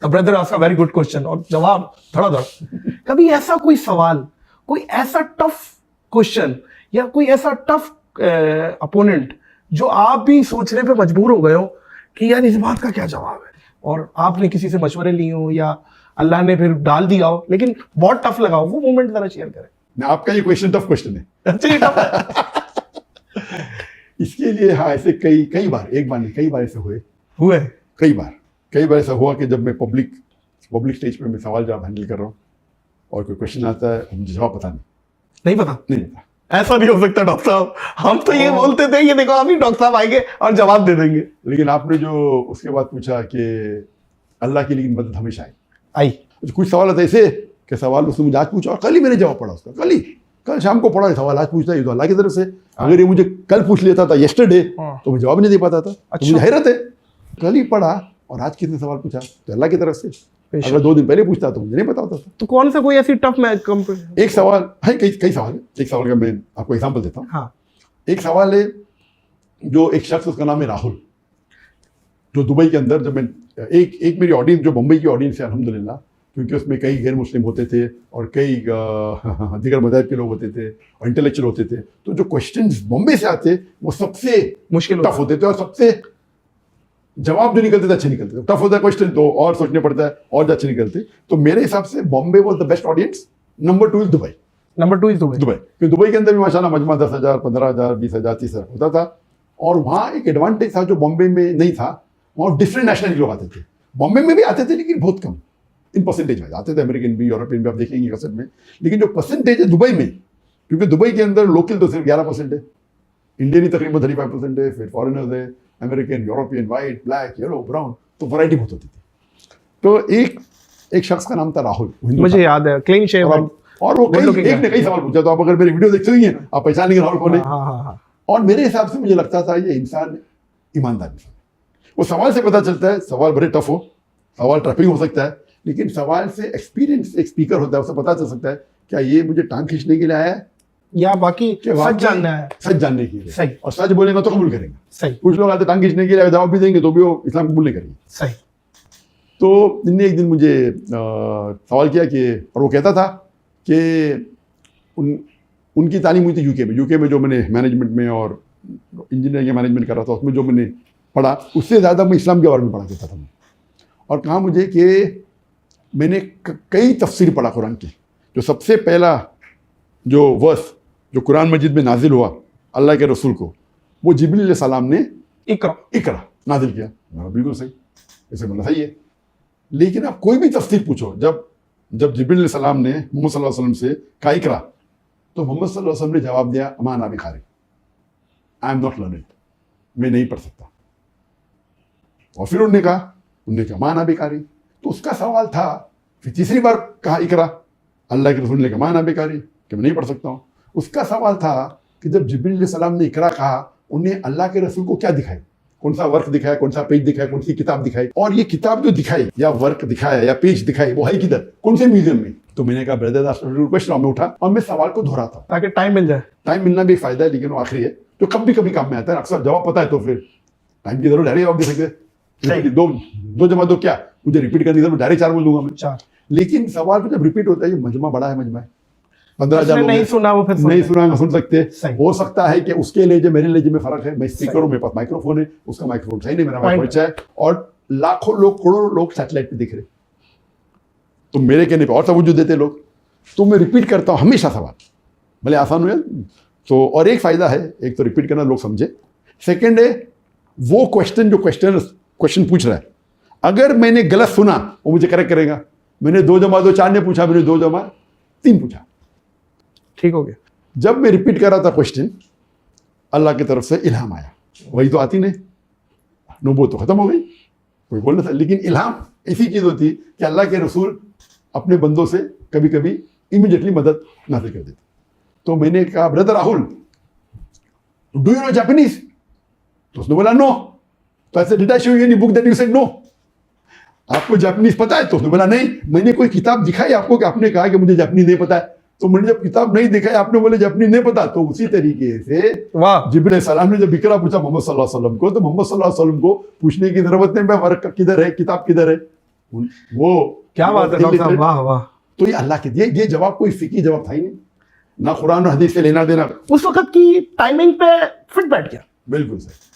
Brother ask a very good question और जवाब धड़ाधड़। कभी ऐसा कोई सवाल, कोई ऐसा टफ क्वेश्चन या कोई ऐसा टफ अपोनेंट जो आप भी सोचने पे मजबूर हो गए हो कि यार इस बात का क्या जवाब है, और आपने किसी से मशवरे लिए हो या अल्लाह ने फिर डाल दिया हो लेकिन बहुत टफ लगा हो, वो मोमेंट जरा शेयर करें। ना, आपका ये क्वेश्चन टफ क्वेश्चन है। अच्छा, ये टफ है। इसके लिए हाँ, ऐसे कई बार, एक बार नहीं कई बार ऐसे हुए। कई बार ऐसा हुआ कि जब मैं पब्लिक स्टेज पे मैं सवाल जवाब हैंडल कर रहा हूँ और कोई क्वेश्चन आता है, मुझे जवाब पता नहीं पता। ऐसा नहीं हो सकता डॉक्टर साहब, हम तो ये बोलते थे ये देखो अभी डॉक्टर साहब आएंगे और जवाब दे देंगे। लेकिन आपने जो उसके बाद पूछा कि अल्लाह की लेकिन मदद हमेशा आई। कुछ सवाल ऐसे कि सवाल उसने मुझे आज पूछा और कल ही मैंने जवाब पढ़ा उसका, कल शाम को पढ़ा सवाल, आज पूछता है ये तो अल्लाह की तरफ से। अगर ये मुझे कल पूछ लेता था येस्टरडे तो मैं जवाब नहीं दे पाता था। तो मुझे हैरत है, कल ही पढ़ा और आज किसने सवाल पूछा तो अल्लाह की तरफ से। अगर 2 दिन पहले पूछता तो मुझे नहीं पता होता था। तो कौन सा कोई ऐसी टफ एक सवाल है, कई सवाल है। एक सवाल का मैं आपको एग्जांपल देता हूँ। हाँ। एक सवाल है जो एक शख्स, उसका नाम है राहुल, जो दुबई के अंदर, जब मैं एक मेरी ऑडियंस जो मुंबई की ऑडियंस है अल्हम्दुलिल्लाह, क्योंकि उसमें कई गैर मुस्लिम होते थे और कई दीगर मज़हब के लोग होते थे और इंटेलेक्चुअल होते थे, तो जो क्वेश्चंस बॉम्बे से आते वो सबसे मुश्किल टफ होते थे और सबसे जवाब जो निकलते थे अच्छे निकलते थे। टफ होता है क्वेश्चन तो और सोचने पड़ता है और अच्छे निकलते। तो मेरे हिसाब से Bombay was the best audience. Number 2 is Dubai. क्योंकि दुबई के अंदर भी माशाल्लाह मजमा 10,000, 15,000, 20,000, 30,000 होता था। और वहाँ एक एडवांटेज था जो बॉम्बे में नहीं था, वहाँ डिफरेंट नेशनलिटी लोग आते थे। बॉम्बे में भी आते थे लेकिन बहुत कम, इन परसेंटेज में आते थे, अमेरिकन भी, यूरोपियन भी, आप देखेंगे कसर में। लेकिन जो परसेंटेज है दुबई में, क्योंकि दुबई के अंदर लोकल तो सिर्फ 11% है, इंडियन ही तकरीबन 35% है, फिर फॉरेनर्स है, American, European, white, black, yellow, brown, तो वैरायटी बहुत होती थी। तो एक शख्स का नाम था राहुल, मुझे याद है, क्लीन शेव, और वो एक ने कई सवाल पूछा। तो आप अगर मेरी वीडियो देखते होंगे आप पहचान लेंगे राहुल कौन है। और मेरे हिसाब से मुझे लगता था ये इंसान ईमानदार इंसान। वो सवाल से पता चलता है, सवाल बड़े टफ हो, सवाल ट्रैपिंग हो सकता है, लेकिन सवाल से एक्सपीरियंस एक स्पीकर होता है, उसे पता चल सकता है क्या ये मुझे टांग खींचने के लिए आया है या बाकी सच जानना है, सच जानने के लिए। सही। और सच बोलेगा तो कबूल करेंगे। सही। कुछ लोग आते टांग खींचने के लिए, जवाब भी देंगे तो भी वो इस्लाम कबूल नहीं करेंगे। सही। तो इनने एक दिन मुझे सवाल किया कि, और वो कहता था कि उनकी तालीम हुई थी यूके में जो मैंने मैनेजमेंट में और इंजीनियरिंग के मैनेजमेंट कर रहा था, उसमें जो मैंने पढ़ा उससे ज़्यादा मैं इस्लाम के बारे में पढ़ा करता था। और कहा मुझे कि मैंने कई तफसीर पढ़ा कुरान की। जो सबसे पहला जो वर्स जो कुरान मजीद में नाजिल हुआ अल्लाह के रसूल को, वो जिब्रील अलैहिस्सलाम ने इकरा नाजिल किया। बिल्कुल सही, ऐसे बोला सही है। लेकिन आप कोई भी तफसीर पूछो, जब जिब्रील अलैहिस्सलाम ने मोहम्मद सल्लल्लाहु अलैहि वसल्लम से कहा इकरा, तो मोहम्मद सल्लल्लाहु अलैहि वसल्लम ने जवाब दिया अमा अना बिकारी, आई एम नॉट लर्निंग, मैं नहीं पढ़ सकता। और फिर उन्होंने कहा अमा अना बिकारी, तो उसका सवाल था। फिर तीसरी बार कहा इकरा, अल्लाह के रसूल ने कहा अमा अना बिकारी, कि मैं नहीं पढ़ सकता हूँ। उसका सवाल था कि जब जिब्रील अलैहिस्सलाम ने इकरा कहा, उन्हें अल्लाह के रसूल को क्या दिखाई, कौन सा वर्क दिखाया, कौन सा पेज दिखाया, कौन सी किताब दिखाई, और ये किताब जो दिखाई या वर्क दिखाया या पेज दिखाई वो है किधर, कौन से म्यूजियम में। तो मैंने कहा ब्रदर क्वेश्चन में उठा और मैं सवाल को दोहराता हूँ ताकि टाइम मिल जाए। टाइम मिलना भी एक फायदा है, लेकिन वो आखिरी है जो कभी कभी काम में आता है। अक्सर जवाब पता है तो फिर टाइम की जरूरत, डायरेक्ट जवाब दे सकते। दो जमा दो क्या, मुझे रिपीट करने की जरूरत, डायरेक्ट 4 बोल दूंगा मैं 4। लेकिन सवाल को जब रिपीट होता है, ये मजमा बड़ा है, मजमा है 15,000 लोग नहीं सुना, वो फिर नहीं सुना, सुन सकते। हो सकता है कि उसके लेजे मेरे लेजे में फर्क है। मैं स्पीकर हूँ, मेरे पास माइक्रोफोन है, उसका माइक्रोफोन सही नहीं, मेरा माइक्रोफोन अच्छा है, और लाखों लोग, करोड़ों लोग सैटेलाइट पे दिख रहे, तो मेरे कहने पे और तवज्जो देते लोग। तो मैं रिपीट करता हूँ हमेशा सवाल, भले आसान हो। तो और एक फायदा है, एक तो रिपीट करना लोग समझे, सेकेंड है वो क्वेश्चन जो क्वेश्चन पूछ रहा है, अगर मैंने गलत सुना वो मुझे करेक्ट करेगा। मैंने 2 जमा 2 4 ने पूछा, मैंने 2 जमा 3 पूछा, ठीक हो गया। जब मैं रिपीट कर रहा था क्वेश्चन, अल्लाह की तरफ से इल्हाम आया, वही तो आती नहीं, नबूवत तो खत्म हो गई, कोई बोल नहीं था। लेकिन इल्हाम ऐसी चीज होती कि अल्लाह के रसूल अपने बंदों से कभी कभी इमीडिएटली मदद नाज़िल कर देते। तो मैंने कहा brother Rahul, do you know Japanese? तो उसने बोला नो। तो ऐसे did I show you any book that you said no? आपको जापानीज पता है? तो उसने बोला नहीं। मैंने कोई किताब दिखाई आपको कि आपने कहा कि मुझे जापानीज नहीं पता है? तो मैंने जब किताब नहीं दिखाई, आपने बोले जापानीज नहीं पता। तो उसी तरीके से जिब्रील सलाम ने जब इकरा पूछा मोहम्मद सल्लल्लाहु अलैहि वसल्लम को, तो मोहम्मद सल्लल्लाहु अलैहि वसल्लम को पूछने की जरूरत नहीं, वर्क किधर है, किताब किधर है, वो क्या बात है डॉक्टर साहब, वाह वाह। तो ये अल्लाह के ये जवाब कोई फिकी जवाब था ही नहीं, ना कुरान और हदीस से लेना देना। उस वक्त की टाइमिंग पे फिट बैठ गया। बिल्कुल सर।